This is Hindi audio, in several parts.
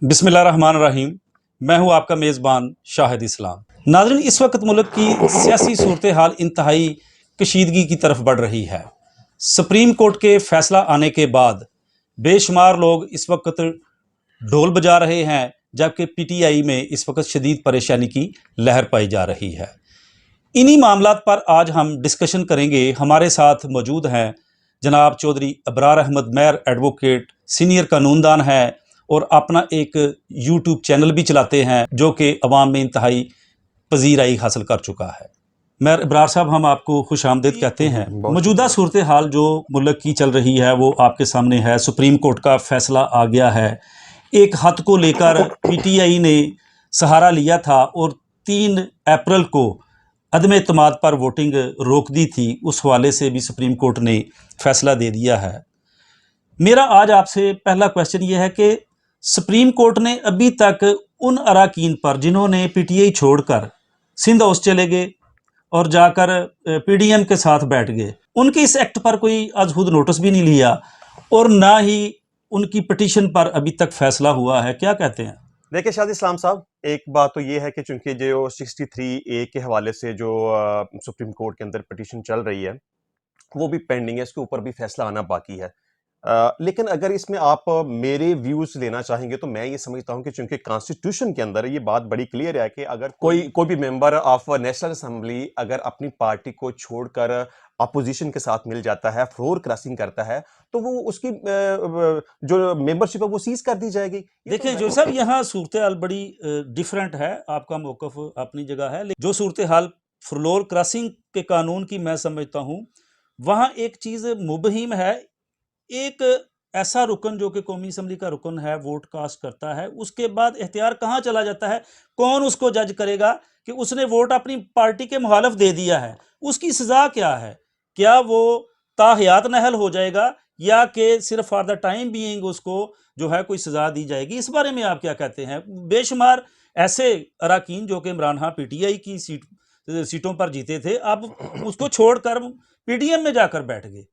बिस्मिल्लाहिर्रहमानिर्रहीम। मैं हूं आपका मेज़बान शाहिद इस्लाम। नाज़रीन, इस वक्त मुल्क की सियासी सूरत हाल इंतहाई कशीदगी की तरफ बढ़ रही है। सुप्रीम कोर्ट के फैसला आने के बाद बेशुमार लोग इस वक्त ढोल बजा रहे हैं, जबकि पीटीआई में इस वक्त शदीद परेशानी की लहर पाई जा रही है। इन्हीं मामलात पर आज हम डिस्कशन करेंगे। हमारे साथ मौजूद हैं जनाब चौधरी अबरार अहमद मैर, एडवोकेट, सीनियर कानूनदान हैं और अपना एक यूट्यूब चैनल भी चलाते हैं जो कि अवाम में इंतहाई पजीराई हासिल कर चुका है। मैर अबरार साहब, हम आपको खुश आमदीद कहते हैं। मौजूदा सूरत हाल जो मुल्क की चल रही है वो आपके सामने है। सुप्रीम कोर्ट का फैसला आ गया है। एक हद को लेकर पीटीआई ने सहारा लिया था और 3 अप्रैल को अदम एतमाद पर वोटिंग रोक दी थी। उस हवाले से भी सुप्रीम कोर्ट ने फैसला दे दिया है। मेरा आज आपसे पहला क्वेश्चन ये है कि सुप्रीम कोर्ट ने अभी तक उन अराकीन पर जिन्होंने पीटीआई छोड़कर सिंध हाउस चले गए और जाकर पीडीएम के साथ बैठ गए, उनकी इस एक्ट पर कोई आज खुद नोटिस भी नहीं लिया और ना ही उनकी पिटीशन पर अभी तक फैसला हुआ है। क्या कहते हैं? देखिए शाहिद इस्लाम साहब, एक बात तो ये है कि चूंकि जो 63A के हवाले से जो सुप्रीम कोर्ट के अंदर पिटीशन चल रही है वो भी पेंडिंग है, इसके ऊपर भी फैसला आना बाकी है। लेकिन अगर इसमें आप मेरे व्यूज लेना चाहेंगे तो मैं ये समझता हूं कि चूंकि कॉन्स्टिट्यूशन के अंदर ये बात बड़ी क्लियर है कि अगर कोई भी मेंबर ऑफ नेशनल असेंबली अगर अपनी पार्टी को छोड़कर अपोजिशन के साथ मिल जाता है, फ्लोर क्रॉसिंग करता है, तो वो उसकी जो मेंबरशिप है वो सीज कर दी जाएगी। देखिए जो साहब, यहाँ सूरत हाल बड़ी डिफरेंट है। आपका मौकफ अपनी जगह है, जो सूरत हाल फ्लोर क्रॉसिंग के कानून की मैं समझता हूँ, वहाँ एक चीज़ मुबहिम है। एक ऐसा रुकन जो कि कौमी असम्बली का रुकन है, वोट कास्ट करता है, उसके बाद इख्तियार कहाँ चला जाता है? कौन उसको जज करेगा कि उसने वोट अपनी पार्टी के मुखालिफ दे दिया है? उसकी सज़ा क्या है? क्या वो ताहयात नहल हो जाएगा या कि सिर्फ फॉर द टाइम बीइंग उसको जो है कोई सज़ा दी जाएगी? इस बारे में आप क्या कहते हैं? बेशुमार ऐसे अराकीन जो कि इमरान खान पीटीआई की सीटों पर जीते थे, अब उसको छोड़कर पीडीएम में जाकर बैठ गए।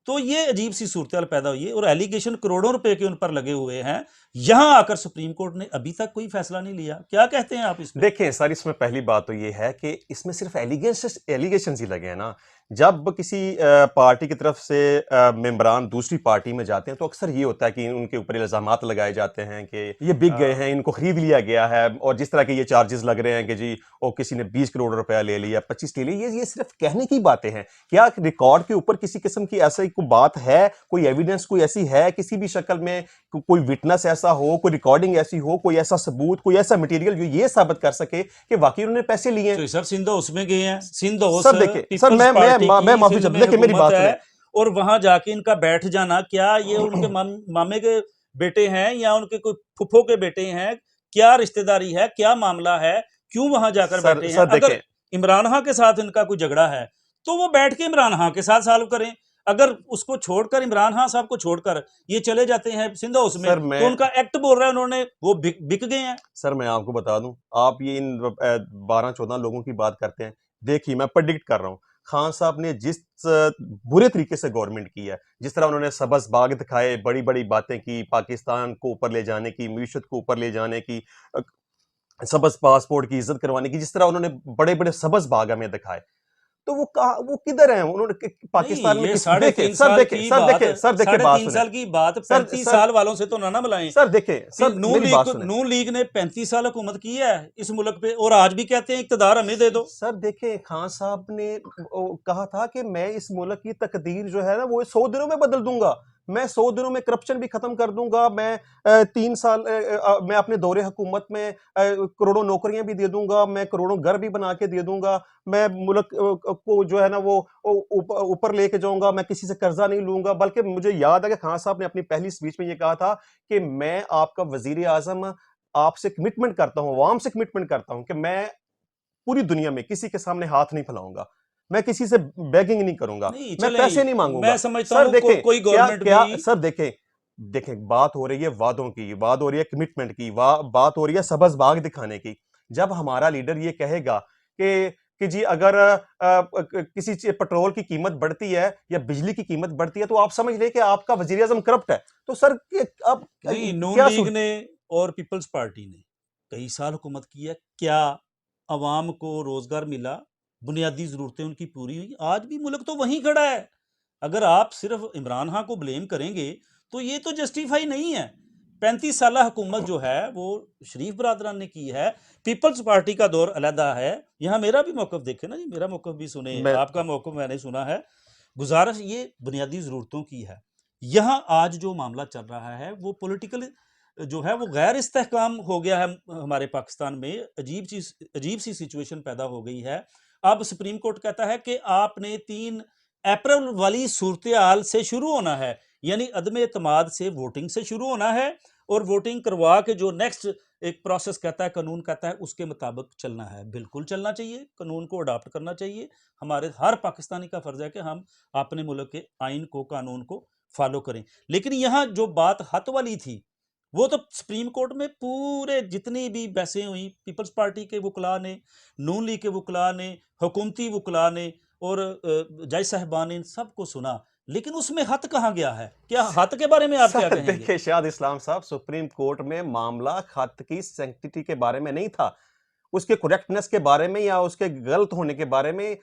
तो ये अजीब सी सूरत पैदा हुई है और एलिगेशन करोड़ों रुपए के उन पर लगे हुए हैं। यहां आकर सुप्रीम कोर्ट ने अभी तक कोई फैसला नहीं लिया। क्या कहते हैं आप इस पे? देखें सर, इसमें पहली बात तो ये है कि इसमें सिर्फ एलिगेशन ही लगे हैं ना। जब किसी पार्टी की तरफ से मेंबरान दूसरी पार्टी में जाते हैं तो अक्सर ये होता है कि उनके ऊपर इल्जामात लगाए जाते हैं कि ये बिक गए हैं, इनको खरीद लिया गया है, और जिस तरह के ये चार्जेस लग रहे हैं कि जी वो किसी ने 20 करोड़ रुपया ले लिया, 25 ले लिया, ये सिर्फ कहने की बातें हैं। क्या रिकॉर्ड के ऊपर किसी किस्म की ऐसी कोई बात है, कोई एविडेंस कोई ऐसी है किसी भी शक्ल में, कोई विटनेस ऐसा हो, कोई रिकॉर्डिंग ऐसी हो, कोई ऐसा सबूत, कोई ऐसा मटेरियल जो ये साबित कर सके कि वाकई उन्होंने पैसे लिए हैं? तो सर सिंध हाउस में गए हैं। सिंध हाउस सर देखिए सर, मैं माफी चाहता हूं, देखिए मेरी बात सुनिए। और वहां जाके इनका बैठ जाना, क्या ये उनके मामे के बेटे हैं या उनके कोई फुफो के बेटे हैं? क्या रिश्तेदारी है? क्या मामला है? क्यों वहां जाकर बैठे हैं? अगर इमरान खान के साथ इनका कोई झगड़ा है तो वो बैठ के इमरान खान के साथ सॉल्व करें। अगर उसको छोड़कर, इमरान खान साहब को छोड़कर ये चले जाते हैं सिंध हाउस में, तो उनका एक्ट बोल रहा है उन्होंने वो बिक गए हैं। सर मैं आपको बता दूं, आप ये इन 12-14 लोगों की बात करते हैं। देखिए मैं प्रेडिक्ट कर रहा हूं, खान साहब ने जिस बुरे तरीके से गवर्नमेंट की है, जिस तरह उन्होंने सबज बाग दिखाए, बड़ी बड़ी बातें की, पाकिस्तान को ऊपर ले जाने की, मीशत को ऊपर ले जाने की, सबज पासपोर्ट की इज्जत करवाने की, जिस तरह उन्होंने बड़े बड़े सबज बाग हमें दिखाए, तो वो किधर हैं? उन्होंने पाकिस्तान में साढ़े तीन साल की बात 35 साल वालों से तो ना बुलाएं। सर देखें सर, नून लीग ने 35 साल हुकूमत की है इस मुल्क पे और आज भी कहते हैं इक्तदार हमें दे दो। सर देखें, खान साहब ने कहा था कि मैं इस मुल्क की तकदीर जो है ना वो 100 दिनों में बदल दूंगा, मैं 100 दिनों में करप्शन भी खत्म कर दूंगा, मैं 3 साल मैं अपने दौरे हुकूमत में करोड़ों नौकरियां भी दे दूंगा, मैं करोड़ों घर भी बना के दे दूंगा, मैं मुल्क को जो है ना वो ऊपर लेके जाऊंगा, मैं किसी से कर्जा नहीं लूंगा। बल्कि मुझे याद है कि खान साहब ने अपनी पहली स्पीच में ये कहा था कि मैं आपका वजीर आजम आपसे कमिटमेंट करता हूं, अवाम से कमिटमेंट करता हूं कि मैं पूरी दुनिया में किसी के सामने हाथ नहीं फैलाऊंगा, मैं किसी से बेगिंग नहीं करूंगा, मैं पैसे नहीं मांगूंगा। मैं समझता हूं कोई गवर्नमेंट भी सर देखें बात हो रही है वादों की, बात हो रही है कमिटमेंट की, बात हो रही है सबज बाग दिखाने की। जब हमारा लीडर ये कहेगा कि जी अगर किसी पेट्रोल की कीमत बढ़ती है या बिजली की कीमत बढ़ती है तो आप समझ ले कि आपका वजीर आजम करप्ट है। तो सर आप नून लीग ने और पीपल्स पार्टी ने कई साल हुकूमत की है, क्या अवाम को रोज़गार मिला, बुनियादी ज़रूरतें उनकी पूरी हुई? आज भी मुल्क तो वहीं खड़ा है। अगर आप सिर्फ इमरान खान को ब्लेम करेंगे तो ये तो जस्टिफाई नहीं है। 35 साल हुकूमत जो है वो शरीफ बरादरान ने की है, पीपल्स पार्टी का दौर अलहदा है। यहाँ मेरा भी मौक़िफ़ देखें ना जी, मेरा मौक़िफ़ भी सुने, मैं आपका मौक़िफ़ मैंने सुना है। गुजारिश ये बुनियादी ज़रूरतों की है। यहाँ आज जो मामला चल रहा है वो पॉलिटिकल जो है वो गैर इस्तेहकाम हो गया है हमारे पाकिस्तान में, अजीब सी सिचुएशन पैदा हो गई है। अब सुप्रीम कोर्ट कहता है कि आपने 3 अप्रैल वाली सूरत-ए-हाल से शुरू होना है, यानी अदम एतमाद से वोटिंग से शुरू होना है और वोटिंग करवा के जो नेक्स्ट एक प्रोसेस कहता है, कानून कहता है, उसके मुताबिक चलना है। बिल्कुल चलना चाहिए, कानून को अडॉप्ट करना चाहिए। हमारे हर पाकिस्तानी का फ़र्ज़ है कि हम अपने मुल्क के आइन को, कानून को फॉलो करें। लेकिन यहाँ जो बात हद वाली थी, वो तो सुप्रीम कोर्ट में पूरे जितनी भी बहसें हुई, पीपल्स पार्टी के वकला ने, नून लीग के वकला ने, हुकूमती वकला ने और जज साहिबान ने इन सबको सुना, लेकिन उसमें हद कहाँ गया है? क्या हद के बारे में आप क्या सर कहेंगे? देखिए शाद इस्लाम साहब, सुप्रीम कोर्ट में मामला खत की सैंक्टिटी के बारे में नहीं था, उसके करेक्टनेस के बारे में या उसके गलत होने के बारे में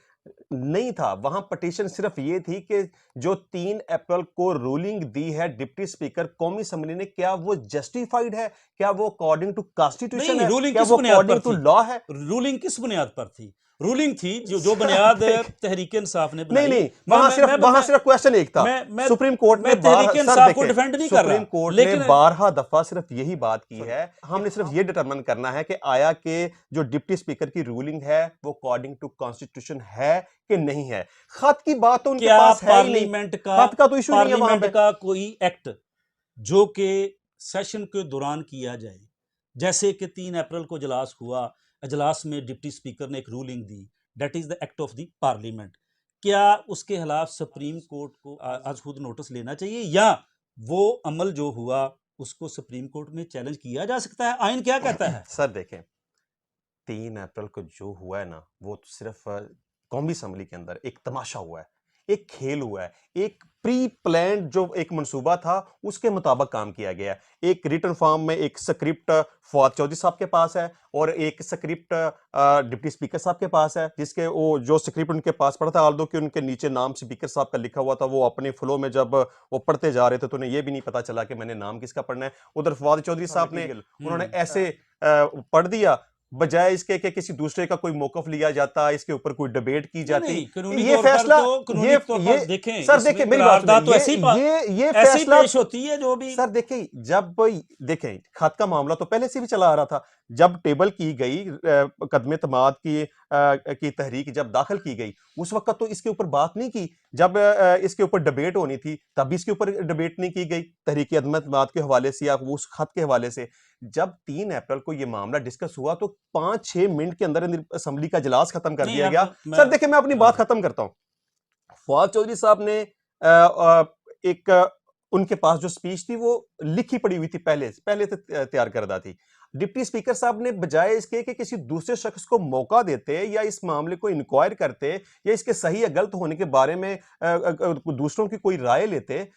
नहीं था। वहां पटिशन सिर्फ ये थी कि जो 3 अप्रैल को रूलिंग दी है डिप्टी स्पीकर कौमी असम्बली ने, क्या वो जस्टिफाइड है, क्या वो अकॉर्डिंग टू कॉन्स्टिट्यूशन नहीं, है, रूलिंग क्या किस वो बुनियाद पर अकॉर्डिंग टू थी? लॉ है। रूलिंग किस बुनियाद पर थी? रूलिंग थी जो सर, बुनियाद देख- तहरीक इंसाफ ने नहीं बनाई। नहीं वहां सिर्फ क्वेश्चन एक था। मैं सुप्रीम कोर्ट ने मैं तहरीक सर इंसाफ को देखें, डिफेंड नहीं कर सुप्रीम रहा, कोर्ट ने लेकिन 12 दफा सिर्फ यही बात की है, हमने सिर्फ ये डिटरमिन करना है कि आया कि जो डिप्टी स्पीकर की रूलिंग है वो अकॉर्डिंग टू कॉन्स्टिट्यूशन है कि नहीं है। खत की बात तो उनके क्या पास है ही नहीं, खत का तो इशू ही नहीं है वहां पार्लियामेंट पे। का कोई एक्ट जो कि सेशन के दौरान किया जाए, जैसे कि 3 अप्रैल को इजलास हुआ, इजलास में डिप्टी स्पीकर ने एक ruling the, that is the act of the parliament, क्या उसके खिलाफ सुप्रीम कोर्ट को आज खुद नोटिस लेना चाहिए, या वो अमल जो हुआ उसको सुप्रीम कोर्ट में चैलेंज किया जा सकता है? आइन क्या कहता है? सर देखें, 3 अप्रैल को जो हुआ है ना, वो तो सिर्फ कौमी असम्बली के अंदर एक तमाशा हुआ है, एक खेल हुआ है, एक प्री प्लान्ड जो एक मंसूबा था उसके मुताबिक काम किया गया है। एक रिटन फॉर्म में एक स्क्रिप्ट फवाद चौधरी साहब के पास है और एक स्क्रिप्ट डिप्टी स्पीकर साहब के पास है, जिसके वो जो स्क्रिप्ट उनके पास पढ़ा था, आल्दो कि उनके नीचे नाम स्पीकर साहब का लिखा हुआ था, वो अपने फ्लो में जब वो पढ़ते जा रहे थे तो उन्हें ये भी नहीं पता चला कि मैंने नाम किसका पढ़ना है। उधर फवाद चौधरी साहब ने उन्होंने ऐसे पढ़ दिया, बजाय इसके कि किसी दूसरे का कोई मौकफ लिया जाता, इसके ऊपर कोई डिबेट की जाती। कानूनी ये तौर पर फैसला तो कानूनी ये तौर ये पर देखें, सर इसमें देखिए मेरी बात करारदाद तो सुनिए, ये ऐसी फैसला पेश होती है जो भी। सर देखिए, जब देखें खत का मामला तो पहले से भी चला आ रहा था, जब टेबल की गई कदम तमाद की तहरीक जब दाखिल की गई, उस वक्त तो इसके ऊपर बात नहीं की। जब इसके ऊपर डिबेट होनी थी तब भी इसके ऊपर डिबेट नहीं की गई, तहरीक अदम तमाद के हवाले से या उस खत के हवाले से। जब 3 अप्रैल को यह मामला डिस्कस हुआ तो 5-6 मिनट के अंदर असेंबली का इजलास खत्म कर नहीं, दिया अब गया। सर देखिए मैं अपनी बात खत्म करता हूं। फवाद चौधरी साहब ने एक उनके पास जो स्पीच थी वो लिखी पड़ी हुई थी, पहले से तैयार करदा थी। डिप्टी स्पीकर साहब ने बजाय इसके कि किसी दूसरे शख्स को मौका देते या इस मामले को इंक्वायर करते या इसके सही या गलत होने के बारे में दूसरों की कोई राय लेते,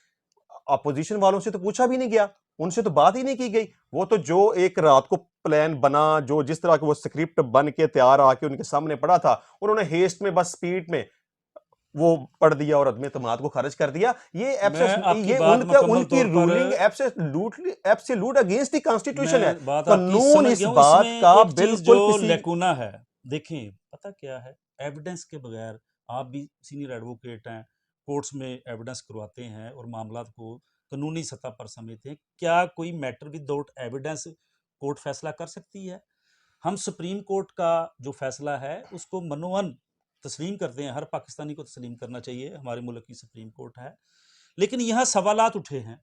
अपोजिशन वालों से तो पूछा भी नहीं गया, उनसे तो बात ही नहीं की गई। वो तो जो एक रात को प्लान बना, जो जिस तरह के वो स्क्रिप्ट बन के तैयार आके उनके सामने पड़ा था, उन्होंने हेस्ट में बस स्पीड में वो पढ़ दिया और अदम एतमाद को खारिज कर दिया। ये उनका उनकी ruling absolute against the constitution है। बात कानून इस बात का बिल्कुल जो किसी लेकुना है, देखें पता क्या है, एविडेंस के बगैर, आप भी सीनियर एडवोकेट हैं, कोर्ट्स में एविडेंस करवाते हैं और मामला को कानूनी सतह पर समझते हैं, क्या कोई मैटर विदाउट एविडेंस कोर्ट फैसला कर सकती है? हम सुप्रीम कोर्ट का जो फैसला है उसको मनोअन तस्लीम करते हैं, हर पाकिस्तानी को तस्लीम करना चाहिए, हमारे मुल्क की सुप्रीम कोर्ट है। लेकिन यहाँ सवालात उठे हैं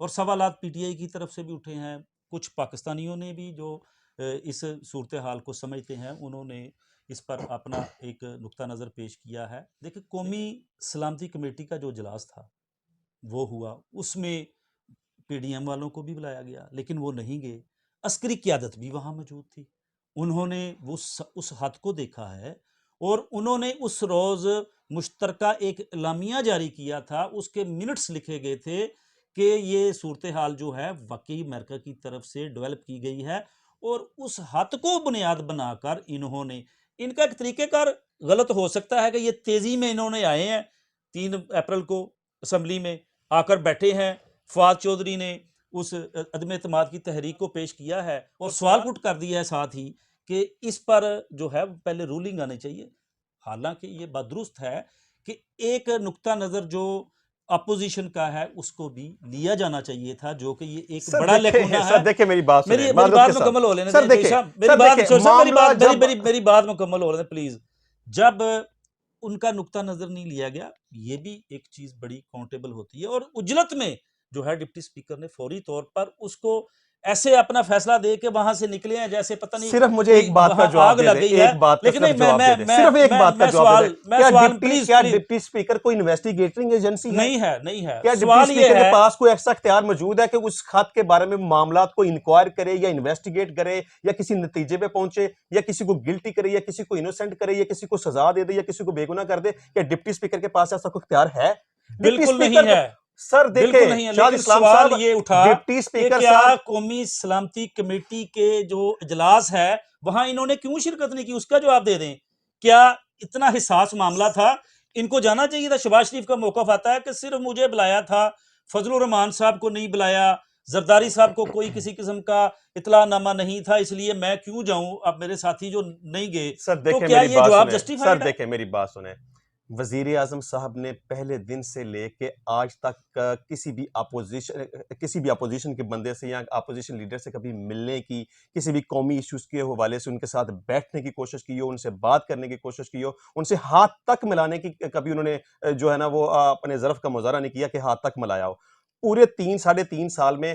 और सवालात पीटीआई की तरफ से भी उठे हैं, कुछ पाकिस्तानियों ने भी जो इस सूरत हाल को समझते हैं उन्होंने इस पर अपना एक नुक्ता नज़र पेश किया है। देखिए, कौमी सलामती कमेटी का जो इजलास था वो हुआ, उसमें पीडीएम वालों को भी बुलाया गया लेकिन वो नहीं गए, अस्करी क़यादत भी वहाँ मौजूद थी, उन्होंने उस हद को देखा है और उन्होंने उस रोज़ मुश्तरका एक एलामिया जारी किया था, उसके मिनट्स लिखे गए थे कि ये सूरत हाल जो है वाकई अमेरिका की तरफ से डेवलप की गई है, और उस हद को बुनियाद बनाकर इन्होंने, इनका एक तरीक़ेकार गलत हो सकता है कि ये तेज़ी में इन्होंने आए हैं 3 अप्रैल को असम्बली में आकर बैठे हैं, फवाद चौधरी ने उस अदम एतमाद की तहरीक को पेश किया है और सवाल पुट कर दिया है साथ ही कि इस पर जो है पहले रूलिंग आनी चाहिए। हालांकि ये बात दुरुस्त है कि एक नुक्ता नज़र जो अपोजिशन का है उसको भी लिया जाना चाहिए था, जो कि ये एक सर बड़ा देखिए, लेकुना सर है। देखिए मेरी बात सुनिए, मेरी माजरत बात के साथ। मुकम्मल हो लेने सर दें देखिए, जयशाह, सर मेरी बात देखिए, मेरी मामला बात जब मेरी बात मुकम्मल हो लेने दें प्लीज। जब उनका नुक्ता नजर नहीं लिया गया, ये भी एक चीज बड़ी काउंटेबल होती है, और उजलत में जो है डिप्टी स्पीकर ने फौरी तौर पर उसको ऐसे अपना फैसला दे के वहां से निकले हैं जैसे पता नहीं सिर्फ मुझे एक कि बात का वहां जवाब आग दे लग दे, गई है। एक बात का लेकिन नहीं, सिर्फ जवाब दे दे, सिर्फ एक बात का जवाब दे दे। क्या प्लीज डिप्टी स्पीकर कोई इन्वेस्टिगेटिंग एजेंसी है? नहीं है क्या डिप्टी सवाल ये स्पीकर के है। पास कोई ऐसा इख्तियार मौजूद है कि उस खत के बारे में मामलात को इंक्वायर करे या इन्वेस्टिगेट करे या किसी नतीजे पे पहुंचे या किसी को गिल्टी करे या किसी को इनोसेंट करे या किसी को सजा दे दे या किसी को बेगुनाह कर दे? क्या डिप्टी स्पीकर के पास ऐसा कोई इख्तियार है? डिप्टी बिल्कुल नहीं स्पीकर है, को सर बिल्कुल देखे, नहीं है। शाहिद लेकिन इस्लाम सवाल साहब, ये उठा डिप्टी कि स्पीकर क्या साहब, कौमी सलामती कमेटी के जो इजलास है वहां इन्होंने क्यों शिरकत नहीं की, उसका जवाब दे दें। क्या इतना हिसास मामला था? इनको जाना चाहिए था। शहबाज शरीफ का मौकफ आता है कि सिर्फ मुझे बुलाया था, फजलुर रहमान साहब को नहीं बुलाया, जरदारी साहब को कोई किसी किस्म का इतलानामा नहीं था, इसलिए मैं क्यों जाऊं, अब मेरे साथी जो नहीं गए। सर तो देखे क्या मेरी ये बात जवाब सुने, सर जस्टिफाइड है? देखे मेरी बात सुने। वजीर आजम साहब ने पहले दिन से लेके आज तक किसी भी अपोजिशन के बंदे से या अपोजिशन लीडर से कभी मिलने की, किसी भी कौमी इश्यूज के हवाले से उनके साथ बैठने की कोशिश की हो, उनसे बात करने की कोशिश की हो, उनसे हाथ तक मिलाने की कभी उन्होंने जो है ना वो अपने ज़र्फ का मुजाहरा नहीं किया कि हाथ तक मिलाया हो। पूरे 3 साढ़े 3 साल में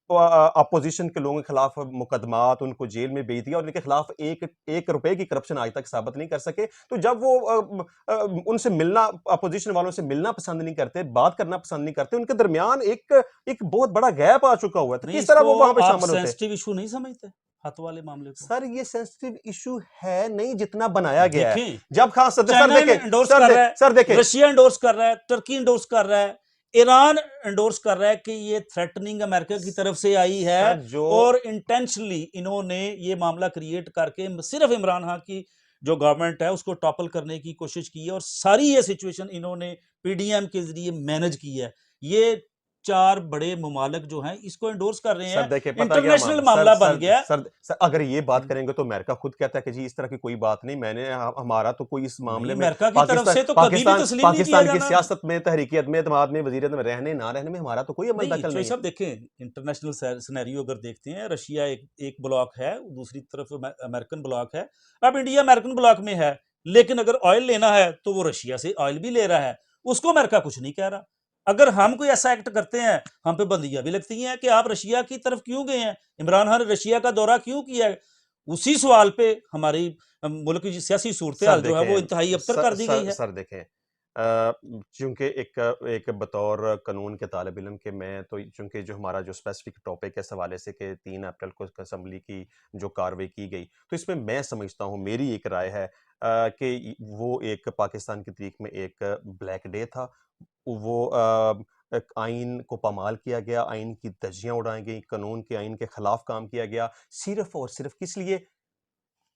अपोजिशन के लोगों के खिलाफ मुकदमात, उनको जेल में भेज दिया और उनके खिलाफ एक रुपए की करप्शन आज तक साबित नहीं कर सके। तो जब वो उनसे मिलना, अपोजिशन वालों से मिलना पसंद नहीं करते, बात करना पसंद नहीं करते, उनके दरमियान एक बहुत बड़ा गैप आ चुका हुआ है, तो नहीं, किस तरह वो इसको वहां पे आप शामिल होते? सेंसिटिव इशू नहीं समझते हाथ वाले मामले को? सर ये सेंसिटिव इशू है नहीं जितना बनाया गया है। देखें, जब खान सर चाइना देखे, एंडोर्स कर रहा है, सर देखे, रशिया एंडोर्स कर रहा है, टर्की एंडोर्स कर रहा है, ईरान एंडोर्स कर रहा है कि ये थ्रेटनिंग अमेरिका की तरफ से आई है, सर जो और इंटेंशनली इन्होंने ये मामला क्रिएट करके सिर्फ इमरान खान की जो गवर्नमेंट है उसको टॉपल करने की कोशिश की है, और सारी ये सिचुएशन इन्होंने पीडीएम के जरिए मैनेज की है। ये 4 बड़े ममालिक जो हैं इसको एंडोर्स कर रहे सर हैं, देखिए, पता क्या इंटरनेशनल सर मामला बन सर गया। सर अगर ये बात करेंगे तो अमेरिका खुद कहता है कि जी इस तरह की कोई बात नहीं, हमारा तो कोई इस मामले नहीं, में अमेरिका की तरफ से तो कभी भी तस्लीम नहीं किया पाकिस्तान की जाना। सियासत में, तहरीक अदम-ए-एतमाद में, वज़ीर में रहने ना रहने में हमारा तो कोई अमल नहीं, दखल चोई नहीं है। साहब देखें, इंटरनेशनल सिनेरियो अगर देखते हैं, रशिया एक ब्लॉक है, दूसरी तरफ अमेरिकन ब्लॉक है। अब इंडिया अमेरिकन ब्लॉक में है, लेकिन अगर ऑयल लेना है तो वो रशिया से ऑयल भी ले रहा है, उसको अमेरिका कुछ नहीं कह रहा। अगर हम कोई ऐसा एक्ट करते हैं, हम पे बंदियां भी लगती हैं कि आप रशिया की तरफ क्यों गए हैं, इमरान खान ने रशिया का दौरा क्यों किया है। उसी सवाल पे हमारी मुल्क की सियासी सूरत सर हाल जो है वो देखें, इंतहाई अबतर कर दी गई है। सर देखें, चूंकि एक बतौर कानून के तालिब इल्म के मैं तो, चूंकि जो हमारा जो स्पेसिफिक टॉपिक है इस हवाले से कि 3 अप्रैल को असम्बली की जो कार्रवाई की गई, तो इसमें मैं समझता हूँ, मेरी एक राय है कि वो एक पाकिस्तान की तारीख में एक ब्लैक डे था। वो एक आइन को पामाल किया गया, आइन की धज्जियां उड़ाई गई, कानून के आइन के खिलाफ काम किया गया, सिर्फ और सिर्फ किस लिए?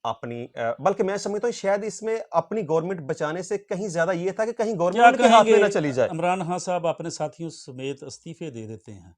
अपनी बल्कि मैं समझता हूँ शायद इसमें अपनी गवर्नमेंट बचाने से कहीं ज्यादा ये था कि कहीं क्या गवर्नमेंट उनके हाथ में कहेंगे, ना चली जाए। इमरान खान साहब अपने साथियों समेत इस्तीफे दे देते हैं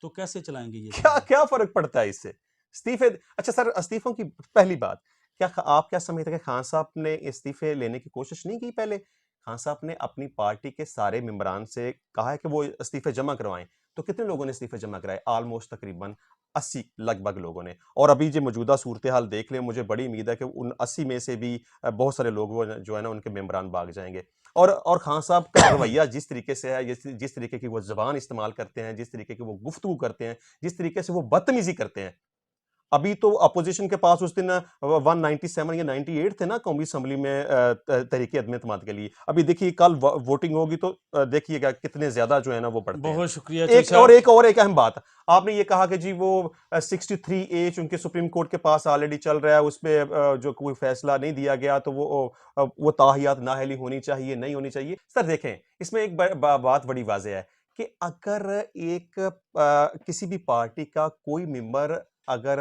तो कैसे चलाएंगे ये क्या काम? क्या फर्क पड़ता है इससे? इस्तीफे, अच्छा सर, इस्तीफों की पहली बात, आप क्या समझते हैं कि खान साहब ने इस्तीफे लेने की कोशिश नहीं की पहले? खान साहब ने अपनी पार्टी के सारे मेंबरान से कहा है कि वो इस्तीफे जमा करवाएं। तो कितने लोगों ने इस्तीफे जमा कराए? ऑलमोस्ट तकरीबन 80 लगभग लोगों ने। और अभी जो मौजूदा सूरत हाल देख लें, मुझे बड़ी उम्मीद है कि उन 80 में से भी बहुत सारे लोग वो जो है ना उनके मेंबरान भाग जाएंगे। और खान साहब का रवैया जिस तरीके से है, जिस तरीके की वो जबान इस्तेमाल करते हैं, जिस तरीके की वो गुफ्तगू करते हैं, जिस तरीके से वो बदतमीजी करते हैं, अभी तो अपोजिशन के पास उस दिन 197 या 98 थे ना कौमी असम्बली में तहरीक अदम एतमाद के लिए। अभी देखिए कल वोटिंग होगी तो देखिएगा कितने ज्यादा जो है ना वो बढ़ते हैं। बहुत शुक्रिया एक अहम बात, आपने ये कहा कि जी वो 63A चूंकि सुप्रीम कोर्ट के पास ऑलरेडी चल रहा है, उस पर जो कोई फैसला नहीं दिया गया तो वो ताहियात नाअहली होनी चाहिए, नहीं होनी चाहिए। सर देखें, इसमें एक बात बड़ी वाज़ेह है कि अगर एक किसी भी पार्टी का कोई मेंबर अगर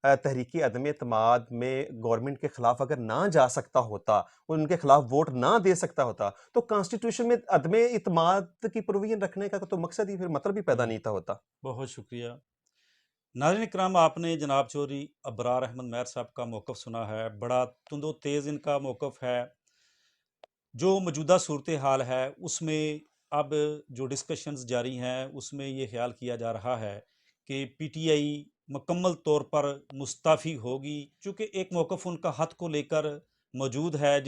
तहरीक अदम एतमाद में गवर्नमेंट के खिलाफ अगर ना जा सकता होता, उनके खिलाफ वोट ना दे सकता होता, तो कॉन्स्टिट्यूशन में अदम एतमाद की प्रोविजन रखने का तो मकसद ही फिर मतलब ही पैदा नहीं था होता। बहुत शुक्रिया। नाज़रीन इकराम, आपने जनाब चौधरी अबरार अहमद महर साहब का मौक़िफ़ सुना है। बड़ा तुंदो तेज़ इनका मौक़िफ़ है। जो मौजूदा सूरत हाल है उसमें अब जो डिस्कशंस जारी हैं उसमें ये ख्याल किया जा रहा है कि पीटीआई मुकम्मल तौर पर मुस्ताफ़ी होगी, चूँकि एक मौक़िफ़ उनका हद को लेकर मौजूद है अ,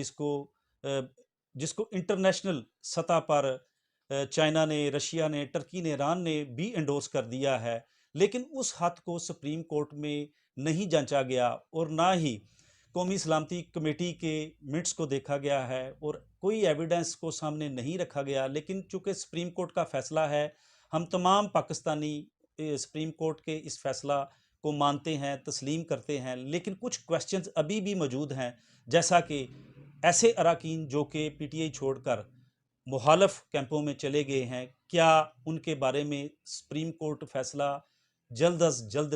जिसको इंटरनेशनल सतह पर चाइना ने, रशिया ने, टर्की ने, ईरान ने भी एंडोर्स कर दिया है। लेकिन उस हद को सुप्रीम कोर्ट में नहीं जांचा गया और ना ही कौमी सलामती कमेटी के मिनट्स को देखा गया है और कोई एविडेंस को सामने नहीं रखा गया। लेकिन चूंकि सुप्रीम कोर्ट का फैसला है, हम तमाम पाकिस्तानी सुप्रीम कोर्ट के इस फैसला को मानते हैं, तस्लीम करते हैं। लेकिन कुछ क्वेश्चंस अभी भी मौजूद हैं, जैसा कि ऐसे अरकान जो कि पीटीआई छोड़कर मुखालफ कैंपों में चले गए हैं, क्या उनके बारे में सुप्रीम कोर्ट फैसला जल्द अज जल्द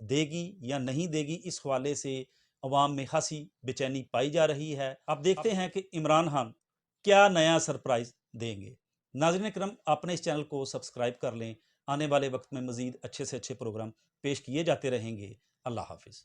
देगी या नहीं देगी, इस हवाले से अवाम में खासी बेचैनी पाई जा रही है। अब देखते हैं कि इमरान खान क्या नया सरप्राइज देंगे। नाज़रीन करम, आपने इस चैनल को सब्सक्राइब कर लें। आने वाले वक्त में मज़ीद अच्छे से अच्छे प्रोग्राम पेश किए जाते रहेंगे। अल्लाह हाफिज़।